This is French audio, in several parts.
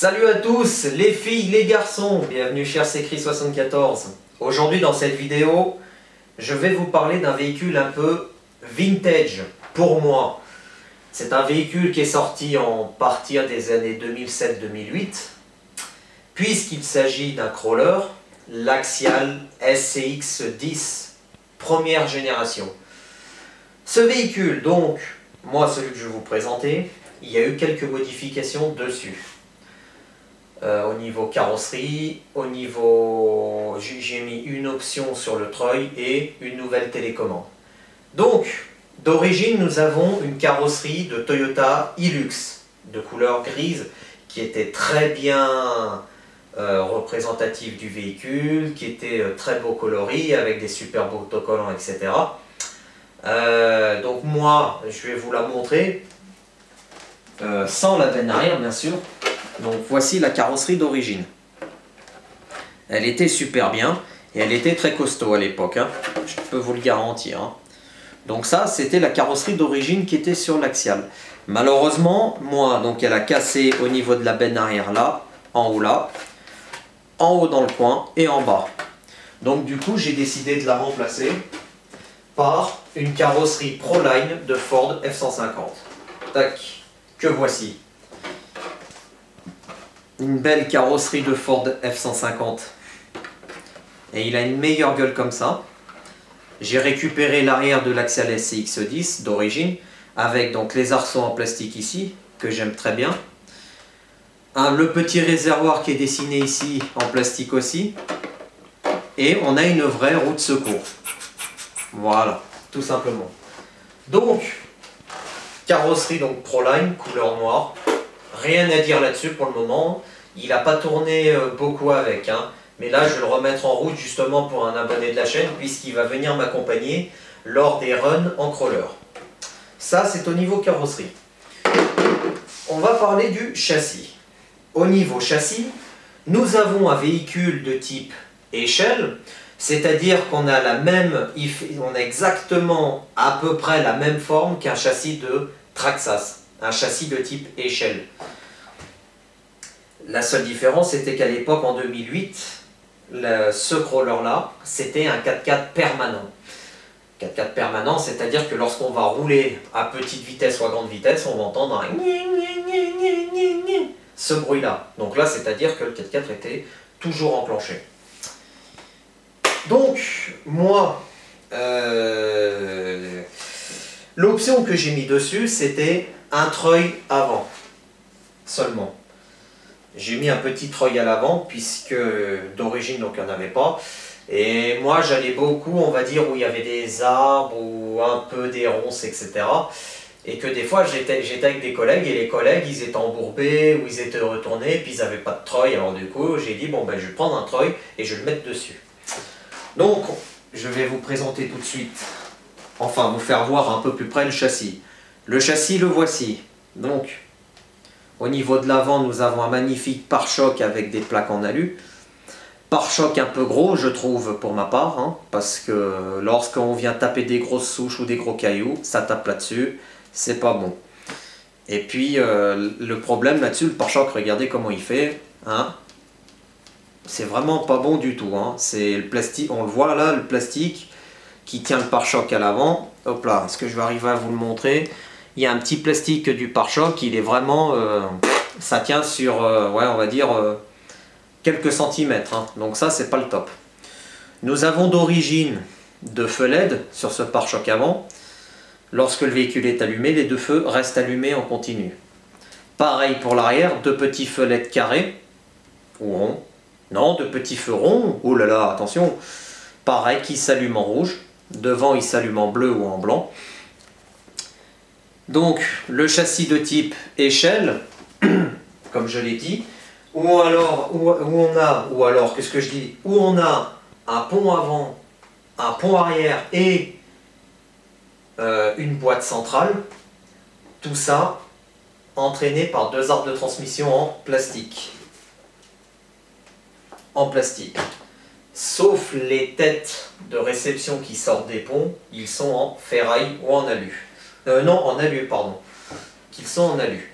Salut à tous, les filles, les garçons, bienvenue chez RCCry74. Aujourd'hui dans cette vidéo, je vais vous parler d'un véhicule un peu vintage pour moi. C'est un véhicule qui est sorti en partir des années 2007-2008, puisqu'il s'agit d'un crawler, l'Axial SCX-10, première génération. Ce véhicule, donc, moi celui que je vais vous présenter, il y a eu quelques modifications dessus. Au niveau carrosserie, j'ai mis une option sur le treuil et une nouvelle télécommande. Donc, d'origine, nous avons une carrosserie de Toyota Hilux de couleur grise qui était très bien représentative du véhicule, qui était très beau coloris avec des super beaux autocollants, etc. Donc moi, je vais vous la montrer sans la benne arrière, bien sûr. Donc voici la carrosserie d'origine. Elle était super bien et elle était très costaud à l'époque, hein. Je peux vous le garantir, hein. Donc ça, c'était la carrosserie d'origine qui était sur l'Axial. Malheureusement, moi, donc elle a cassé au niveau de la benne arrière là, en haut dans le coin et en bas. Donc du coup, j'ai décidé de la remplacer par une carrosserie Proline de Ford F-150. Tac, que voici. Une belle carrosserie de Ford F-150 et il a une meilleure gueule comme ça. J'ai récupéré l'arrière de l'Axial SCX-10 d'origine avec donc les arceaux en plastique ici que j'aime très bien, le petit réservoir qui est dessiné ici en plastique aussi, et on a une vraie roue de secours. Voilà, tout simplement. Donc carrosserie donc Proline couleur noire. Rien à dire là-dessus pour le moment, il n'a pas tourné beaucoup avec, hein. Mais là je vais le remettre en route justement pour un abonné de la chaîne puisqu'il va venir m'accompagner lors des runs en crawler. Ça c'est au niveau carrosserie. On va parler du châssis. Au niveau châssis, nous avons un véhicule de type échelle, c'est-à-dire qu'on a on a exactement à peu près la même forme qu'un châssis de Traxxas. Un châssis de type échelle. La seule différence c'était qu'à l'époque en 2008, ce crawler là c'était un 4x4 permanent. 4x4 permanent, c'est-à-dire que lorsqu'on va rouler à petite vitesse ou à grande vitesse, on va entendre un ce bruit là. Donc là c'est-à-dire que le 4x4 était toujours enclenché. Donc moi l'option que j'ai mis dessus c'était un treuil avant seulement. J'ai mis un petit treuil à l'avant puisque d'origine donc il n'y en avait pas. Et moi j'allais beaucoup, on va dire, où il y avait des arbres ou un peu des ronces, etc. Et que des fois j'étais avec des collègues et les collègues ils étaient embourbés ou ils étaient retournés puis ils n'avaient pas de treuil. Alors du coup j'ai dit bon ben je vais prendre un treuil et je vais le mettre dessus. Donc je vais vous présenter tout de suite, enfin vous faire voir un peu plus près le châssis. Le châssis, le voici. Donc, au niveau de l'avant, nous avons un magnifique pare-choc avec des plaques en alu. Pare-choc un peu gros, je trouve, pour ma part, hein, parce que lorsqu'on vient taper des grosses souches ou des gros cailloux, ça tape là-dessus, c'est pas bon. Et puis, le problème là-dessus, le pare-choc, regardez comment il fait, hein. C'est vraiment pas bon du tout, hein. C'est le plastique, on le voit là, le plastique qui tient le pare-choc à l'avant. Hop là, est-ce que je vais arriver à vous le montrer? Il y a un petit plastique du pare-choc, il est vraiment, ça tient sur, ouais, on va dire, quelques centimètres, hein. Donc ça, c'est pas le top. Nous avons d'origine deux feux LED sur ce pare-choc avant. Lorsque le véhicule est allumé, les deux feux restent allumés en continu. Pareil pour l'arrière, deux petits feux LED carrés, ou ronds. Non, deux petits feux ronds, oh là là, attention. Pareil, qui s'allument en rouge. Devant, il s'allume en bleu ou en blanc. Donc le châssis de type échelle, comme je l'ai dit, où on a un pont avant, un pont arrière et une boîte centrale, tout ça entraîné par deux arbres de transmission en plastique. Sauf les têtes de réception qui sortent des ponts, ils sont en ferraille ou en alu. Non, en alu, pardon. Qu'ils sont en alu.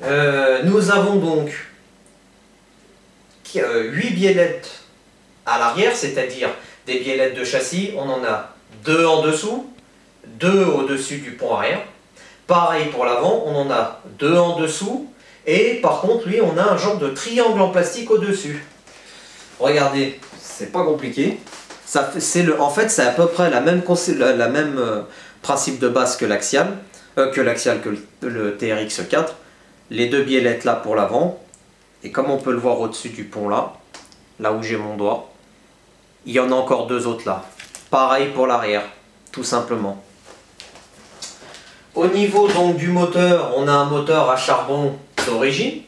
Nous avons donc 8 biellettes à l'arrière, c'est-à-dire des biellettes de châssis. On en a 2 en dessous, 2 au-dessus du pont arrière. Pareil pour l'avant, on en a 2 en dessous. Et par contre, lui, on a un genre de triangle en plastique au-dessus. Regardez, c'est pas compliqué. En fait, c'est à peu près la même principe de base que l'axial, que le TRX 4. Les 2 biellettes là pour l'avant. Et comme on peut le voir au-dessus du pont là où j'ai mon doigt, il y en a encore 2 autres là. Pareil pour l'arrière, tout simplement. Au niveau donc du moteur, on a un moteur à charbon d'origine,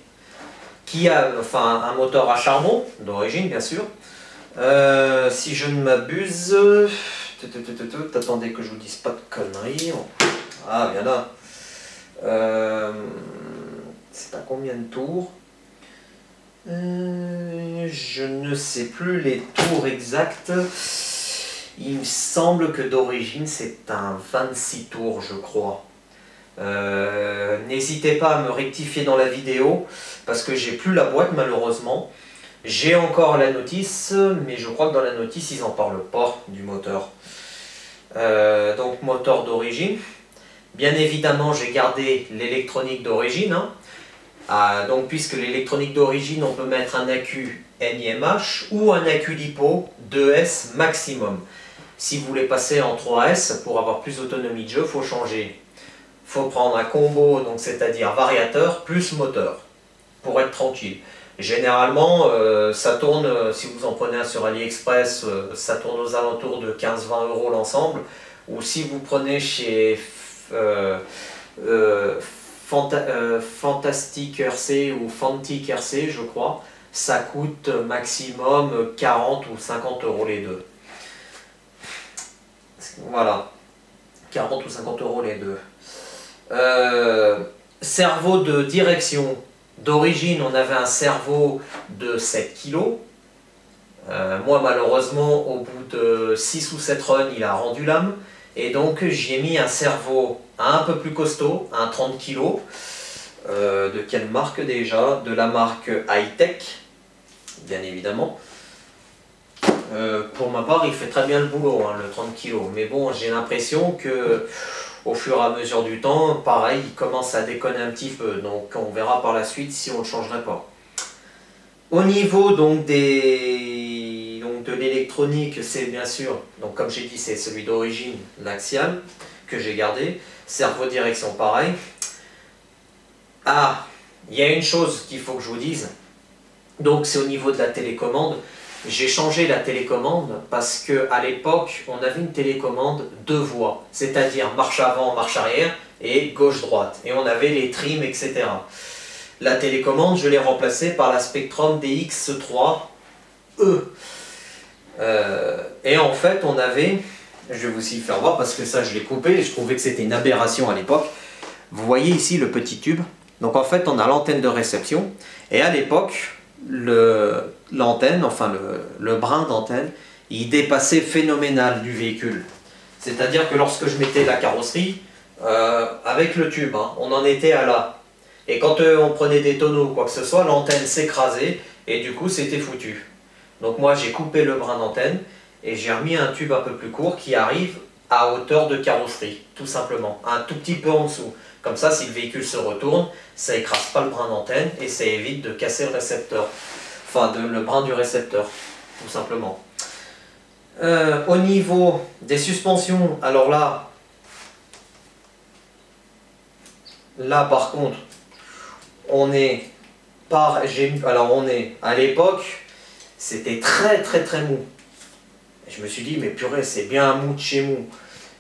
enfin un moteur à charbon d'origine bien sûr. Si je ne m'abuse, attendez que je vous dise pas de conneries. Ah bien là. C'est à combien de tours? Je ne sais plus les tours exacts. Il me semble que d'origine c'est un 26 tours je crois. N'hésitez pas à me rectifier dans la vidéo parce que j'ai plus la boîte malheureusement. J'ai encore la notice, mais je crois que dans la notice ils n'en parlent pas du moteur. Donc moteur d'origine. Bien évidemment j'ai gardé l'électronique d'origine. Donc puisque l'électronique d'origine on peut mettre un accu NiMH ou un accu LiPo 2S maximum. Si vous voulez passer en 3S pour avoir plus d'autonomie de jeu, il faut changer. Il faut prendre un combo, donc c'est-à-dire variateur plus moteur, pour être tranquille. Généralement, ça tourne, si vous en prenez un sur AliExpress, ça tourne aux alentours de 15-20 € l'ensemble. Ou si vous prenez chez Fantastic RC ou Fantic RC, je crois, ça coûte maximum 40 ou 50 € les deux. Voilà, 40 ou 50 € les deux. Cerveau de direction. D'origine, on avait un cerveau de 7 kg. Moi, malheureusement, au bout de 6 ou 7 runs, il a rendu l'âme. Et donc, j'ai mis un cerveau un peu plus costaud, un 30 kg. De quelle marque déjà? De la marque Hi-Tech, bien évidemment. Pour ma part, il fait très bien le boulot, le 30 kg. Mais bon, j'ai l'impression que au fur et à mesure du temps, pareil, il commence à déconner un petit peu. Donc on verra par la suite si on ne le changerait pas. Au niveau donc de l'électronique, c'est bien sûr, donc comme j'ai dit, c'est celui d'origine, l'axial, que j'ai gardé. Cerveau direction, pareil. Ah, il y a une chose qu'il faut que je vous dise. Donc c'est au niveau de la télécommande. J'ai changé la télécommande parce qu'à l'époque, on avait une télécommande 2 voies, c'est-à-dire marche avant, marche arrière et gauche-droite. Et on avait les trims, etc. La télécommande, je l'ai remplacée par la Spectrum DX3E. Et en fait, on avait, je vais vous y faire voir parce que ça, je l'ai coupé et je trouvais que c'était une aberration à l'époque. Vous voyez ici le petit tube. Donc en fait, on a l'antenne de réception. Et à l'époque, l'antenne, enfin le brin d'antenne, il dépassait phénoménal du véhicule. C'est-à-dire que lorsque je mettais la carrosserie, avec le tube, on en était à là. Et quand on prenait des tonneaux ou quoi que ce soit, l'antenne s'écrasait et du coup c'était foutu. Donc moi j'ai coupé le brin d'antenne et j'ai remis un tube un peu plus court qui arrive à hauteur de carrosserie, tout simplement, un tout petit peu en dessous. Comme ça, si le véhicule se retourne, ça écrase pas le brin d'antenne et ça évite de casser le récepteur. Enfin, le brin du récepteur, tout simplement. Au niveau des suspensions, alors là par contre, on est à l'époque, c'était très mou. Je me suis dit, mais purée, c'est bien un mou de chez mou.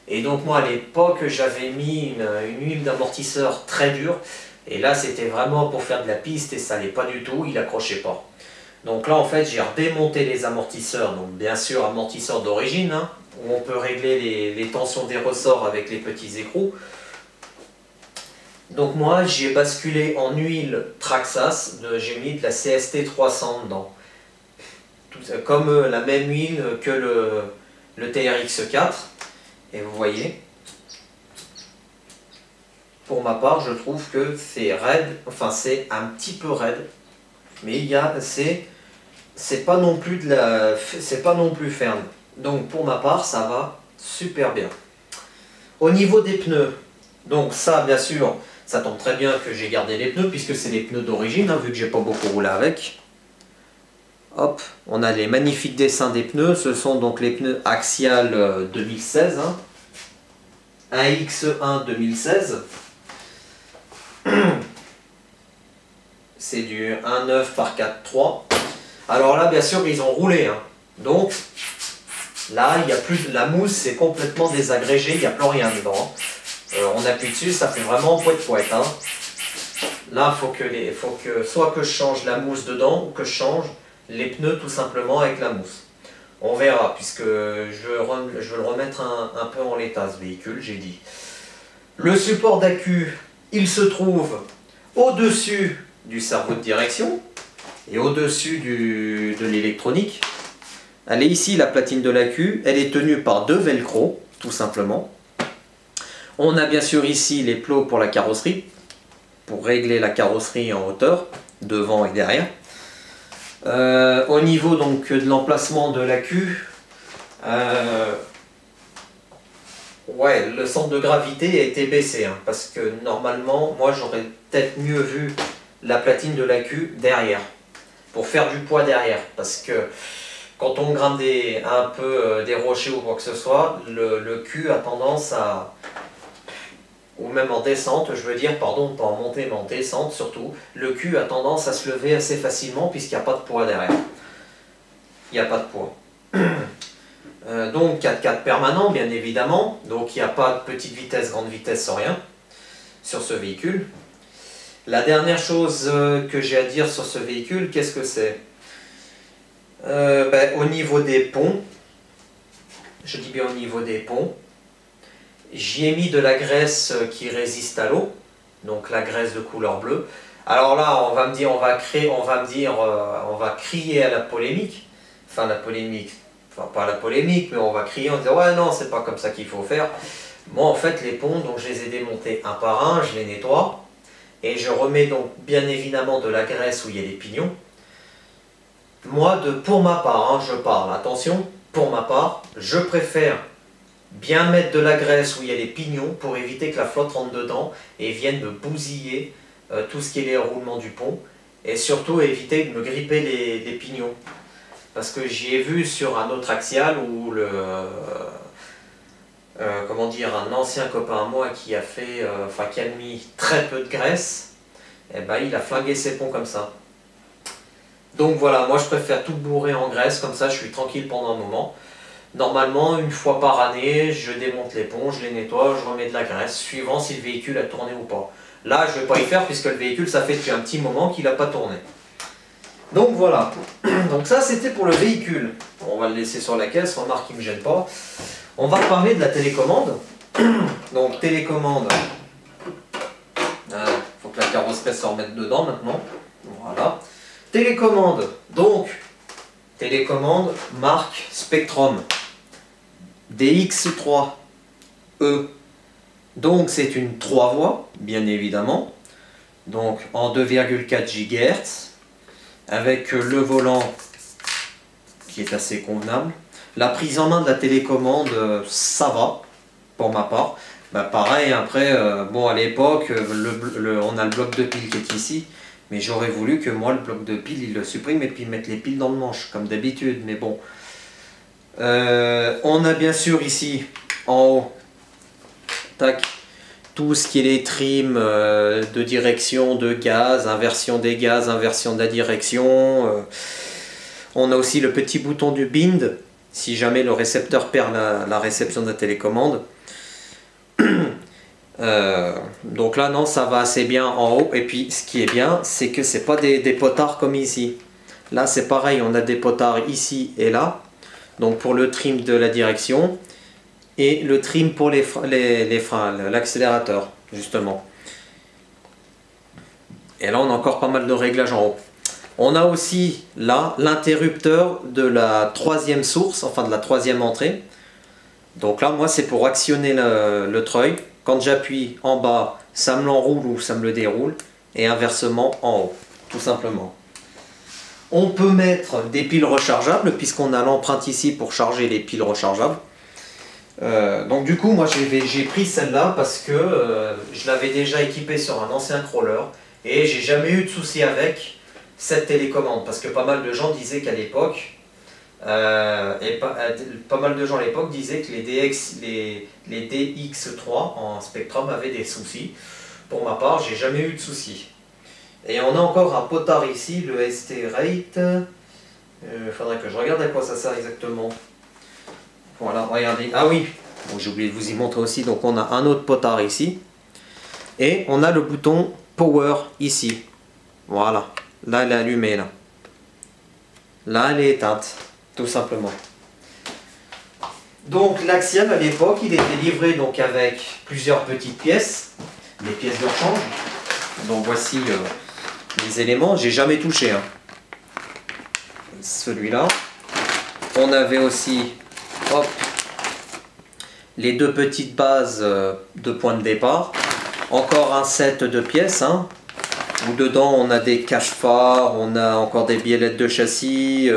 Et donc moi à l'époque j'avais mis une huile d'amortisseur très dure et là c'était vraiment pour faire de la piste et ça n'allait pas du tout, il accrochait pas. Donc là en fait j'ai redémonté les amortisseurs, donc bien sûr amortisseurs d'origine, où on peut régler les tensions des ressorts avec les petits écrous. Donc moi j'ai basculé en huile Traxxas, j'ai mis de la CST 300 dedans. Comme la même huile que le TRX 4. Et vous voyez, pour ma part, je trouve que c'est raide, enfin c'est un petit peu raide, mais c'est pas non plus c'est pas non plus ferme. Donc pour ma part, ça va super bien. Au niveau des pneus, donc ça bien sûr, ça tombe très bien que j'ai gardé les pneus puisque c'est les pneus d'origine, hein, vu que j'ai pas beaucoup roulé avec. Hop, on a les magnifiques dessins des pneus, ce sont donc les pneus Axial 2016, hein. AX1 2016. C'est du 1,9 par 4,3. Alors là, bien sûr, ils ont roulé, hein. Donc, là, il y a plus de la mousse, c'est complètement désagrégé, il n'y a plus rien dedans. On appuie dessus, ça fait vraiment poète-poète, hein. Là, il faut que soit que je change la mousse dedans, ou que je change les pneus tout simplement avec la mousse. On verra, puisque je veux le remettre un peu en l'état, ce véhicule, j'ai dit. Le support d'accu, il se trouve au-dessus du cerveau de direction et au-dessus de l'électronique. Elle est ici, la platine de l'accu. Elle est tenue par deux velcro, tout simplement. On a bien sûr ici les plots pour la carrosserie, pour régler la carrosserie en hauteur, devant et derrière. Au niveau donc de l'emplacement de l'accu, ouais, le centre de gravité a été baissé, hein, parce que normalement, moi j'aurais peut-être mieux vu la platine de l'accu derrière, pour faire du poids derrière, parce que quand on grimpe un peu des rochers ou quoi que ce soit, le cul a tendance à, ou même en descente, je veux dire, pardon, pas en montée mais en descente surtout, le cul a tendance à se lever assez facilement puisqu'il n'y a pas de poids derrière. Il n'y a pas de poids. Donc 4x4 permanent bien évidemment, donc il n'y a pas de petite vitesse, grande vitesse, sans rien sur ce véhicule. La dernière chose que j'ai à dire sur ce véhicule, qu'est-ce que c'est? Au niveau des ponts, je dis bien au niveau des ponts, j'y ai mis de la graisse qui résiste à l'eau, donc la graisse de couleur bleue. Alors là, on va me dire, on va crier à la polémique, enfin la polémique, enfin pas la polémique, mais on va crier en disant ouais non, c'est pas comme ça qu'il faut faire. Moi en fait les ponts, donc je les ai démontés un par un, je les nettoie et je remets donc bien évidemment de la graisse où il y a les pignons. Moi, pour ma part, hein, je parle, attention, pour ma part, je préfère bien mettre de la graisse où il y a les pignons pour éviter que la flotte rentre dedans et vienne me bousiller tout ce qui est les roulements du pont et surtout éviter de me gripper les pignons. Parce que j'y ai vu sur un autre axial où comment dire, un ancien copain à moi qui a fait, qui a mis très peu de graisse, et ben il a flingué ses ponts comme ça. Donc voilà, moi je préfère tout bourrer en graisse, comme ça je suis tranquille pendant un moment. Normalement, une fois par année, je démonte les ponts, je les nettoie, je remets de la graisse, suivant si le véhicule a tourné ou pas. Là, je ne vais pas y faire puisque le véhicule, ça fait depuis un petit moment qu'il n'a pas tourné. Donc voilà, donc ça c'était pour le véhicule. On va le laisser sur la caisse, remarque qu'il ne me gêne pas. On va parler de la télécommande. Donc télécommande, il faut que la carrosserie se remette dedans maintenant. Voilà. Télécommande, donc télécommande marque Spectrum DX3E. Donc c'est une 3 voies, bien évidemment. Donc en 2,4 GHz, avec le volant qui est assez convenable. La prise en main de la télécommande, ça va, pour ma part. Bah, pareil, après, bon à l'époque, on a le bloc de pile qui est ici. Mais j'aurais voulu que moi, le bloc de pile, il le supprime et puis mettre les piles dans le manche, comme d'habitude. Mais bon. On a bien sûr ici, en haut, tac, tout ce qui est les trims de direction, de gaz, inversion des gaz, inversion de la direction. On a aussi le petit bouton du bind, si jamais le récepteur perd la réception de la télécommande. Donc là non, ça va assez bien en haut, et puis ce qui est bien c'est que c'est pas des potards comme ici. Là c'est pareil, on a des potards ici et là, donc pour le trim de la direction et le trim pour les freins, l'accélérateur justement. Et là on a encore pas mal de réglages en haut. On a aussi là l'interrupteur de la troisième source, enfin de la troisième entrée. Donc là moi c'est pour actionner le treuil. Quand j'appuie en bas, ça me l'enroule ou ça me le déroule, et inversement en haut, tout simplement. On peut mettre des piles rechargeables, puisqu'on a l'empreinte ici pour charger les piles rechargeables. Donc du coup, moi j'ai pris celle-là parce que je l'avais déjà équipée sur un ancien crawler, et j'ai jamais eu de souci avec cette télécommande, parce que pas mal de gens disaient qu'à l'époque, pas mal de gens à l'époque disaient que les DX3 en Spectrum avaient des soucis. Pour ma part, j'ai jamais eu de soucis. Et on a encore un potard ici, le ST Rate. Il faudrait que je regarde à quoi ça sert exactement. Voilà, regardez. Ah oui, bon, j'ai oublié de vous y montrer aussi. Donc on a un autre potard ici. Et on a le bouton Power ici. Voilà. Là, elle est allumée. Là, elle est éteinte. Tout simplement. Donc l'axial à l'époque, il était livré donc avec plusieurs petites pièces. Des pièces de rechange. Donc voici les éléments. J'ai jamais touché. Hein. Celui-là. On avait aussi... Hop, les deux petites bases de point de départ. Encore un set de pièces, hein, où dedans on a des cache-phares, on a encore des biellettes de châssis,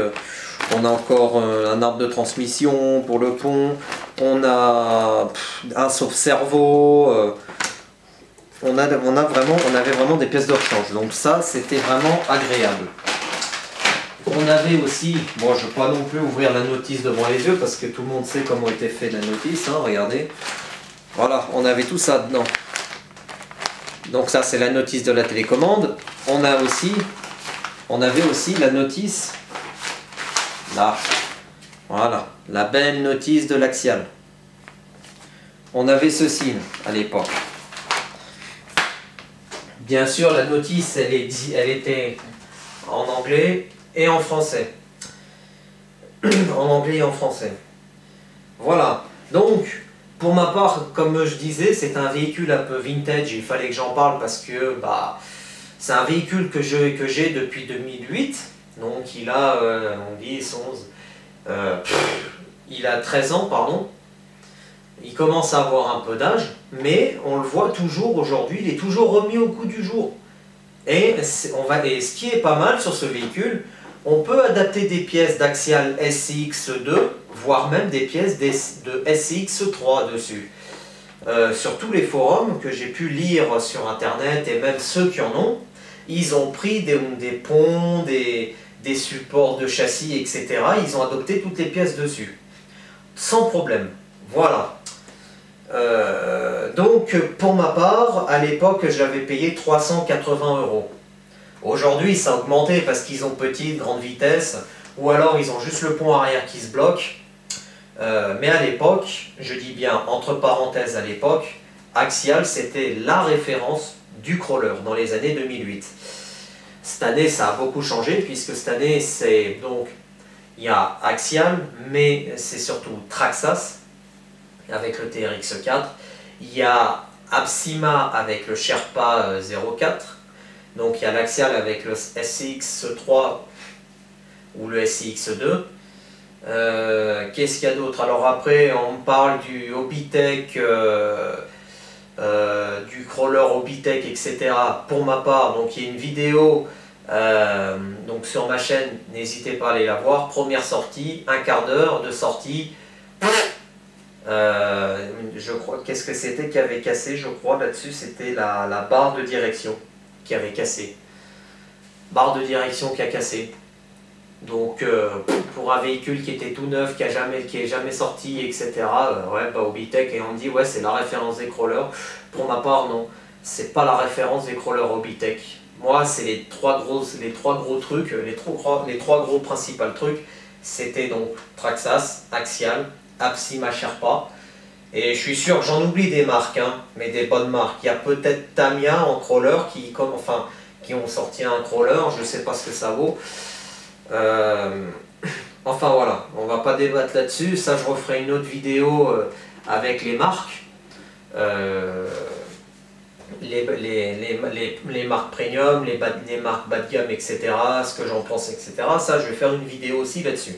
on a encore un arbre de transmission pour le pont, on a un sauve-cerveau, on avait vraiment des pièces de rechange. Donc ça, c'était vraiment agréable. On avait aussi, bon, je ne vais pas non plus ouvrir la notice devant les yeux parce que tout le monde sait comment était fait la notice, hein, regardez. Voilà, on avait tout ça dedans. Donc ça, c'est la notice de la télécommande. On avait aussi la notice, là, voilà, la belle notice de l'axial. On avait ceci à l'époque. Bien sûr, la notice, elle était en anglais et en français. En anglais et en français. Voilà. Donc, pour ma part, comme je disais, c'est un véhicule un peu vintage. Il fallait que j'en parle parce que c'est un véhicule que j'ai depuis 2008. Donc, il a 10, 11... il a 13 ans, pardon. Il commence à avoir un peu d'âge, mais on le voit toujours aujourd'hui, il est toujours remis au goût du jour. Et ce qui est pas mal sur ce véhicule, on peut adapter des pièces d'Axial SCX2, voire même des pièces de SCX3 dessus. Sur tous les forums que j'ai pu lire sur internet, et même ceux qui en ont, ils ont pris des ponts, des supports de châssis, etc. Ils ont adopté toutes les pièces dessus. Sans problème. Voilà. Donc pour ma part, à l'époque, je l'avais payé 380 €. Aujourd'hui, ça a augmenté parce qu'ils ont petite, grande vitesse, ou alors ils ont juste le pont arrière qui se bloque. Mais à l'époque, je dis bien entre parenthèses à l'époque, Axial c'était la référence du crawler dans les années 2008. Cette année, ça a beaucoup changé puisque cette année, c'est donc il y a Axial, mais c'est surtout Traxxas avec le TRX4. Il y a Apsima avec le Sherpa 04. Donc il y a l'Axial avec le SCX3 ou le SCX2. Qu'est-ce qu'il y a d'autre? Alors après on parle du Hobbytech, du crawler Hobbytech, etc. Pour ma part, donc il y a une vidéo donc sur ma chaîne, n'hésitez pas à aller la voir. Première sortie, un quart d'heure de sortie. Je crois, qu'est-ce que c'était qui avait cassé? Je crois là-dessus c'était la barre de direction qui avait cassé. Barre de direction qui a cassé. Donc pour un véhicule qui était tout neuf, qui est jamais sorti, etc. Ouais, Hobbytech, et on dit ouais c'est la référence des crawlers. Pour ma part non, c'est pas la référence des crawlers Hobbytech. Moi c'est les trois gros trucs, les trois gros principaux trucs, c'était donc Traxxas, Axial, Apsima, Sherpa. Et je suis sûr que j'en oublie des marques, hein, mais des bonnes marques. Il y a peut-être Tamiya en crawler qui ont sorti un crawler, je ne sais pas ce que ça vaut. Enfin voilà, on va pas débattre là-dessus. Ça, je referai une autre vidéo avec les marques. Les marques premium, les marques bas de gamme, etc. Ce que j'en pense, etc. Ça, je vais faire une vidéo aussi là-dessus.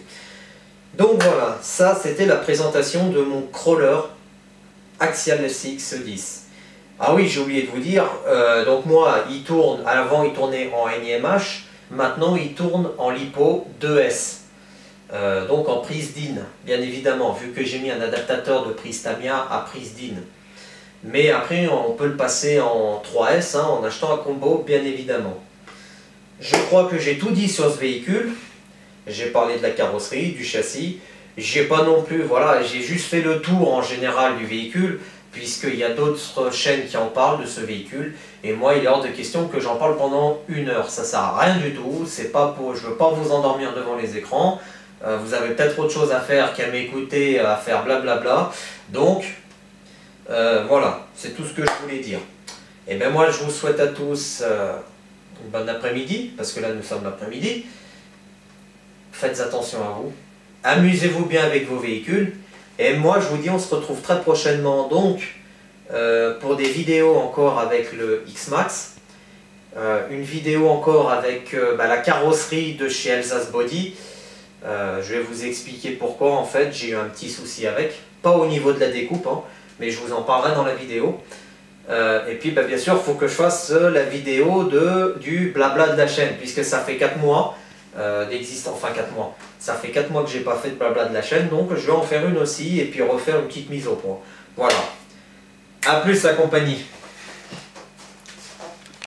Donc voilà, ça c'était la présentation de mon crawler Axial SCX10. Ah oui, j'ai oublié de vous dire, donc moi, il tourne, avant il tournait en NIMH, maintenant il tourne en LiPo 2S. Donc en prise DIN, bien évidemment, vu que j'ai mis un adaptateur de prise Tamiya à prise DIN. Mais après, on peut le passer en 3S, hein, en achetant un combo, bien évidemment. Je crois que j'ai tout dit sur ce véhicule. J'ai parlé de la carrosserie, du châssis. J'ai pas non plus, voilà, j'ai juste fait le tour en général du véhicule, puisqu'il y a d'autres chaînes qui en parlent de ce véhicule. Et moi, il est hors de question que j'en parle pendant 1 heure. Ça sert à rien du tout. C'est pas pour, je veux pas vous endormir devant les écrans. Vous avez peut-être autre chose à faire qu'à m'écouter, à faire blablabla. Donc, voilà, c'est tout ce que je voulais dire. Et bien moi, je vous souhaite à tous une bonne après-midi, parce que là, nous sommes l'après-midi. Faites attention à vous. Amusez-vous bien avec vos véhicules. Et moi, je vous dis, on se retrouve très prochainement, donc, pour des vidéos encore avec le X-Max. Une vidéo encore avec la carrosserie de chez Elsace Body. Je vais vous expliquer pourquoi en fait j'ai eu un petit souci avec, pas au niveau de la découpe, hein, mais je vous en parlerai dans la vidéo. Et puis bien sûr il faut que je fasse la vidéo du blabla de la chaîne, puisque ça fait 4 mois d'existence, enfin 4 mois, ça fait 4 mois que j'ai pas fait de blabla de la chaîne, donc je vais en faire une aussi et puis refaire une petite mise au point. Voilà, à plus la compagnie.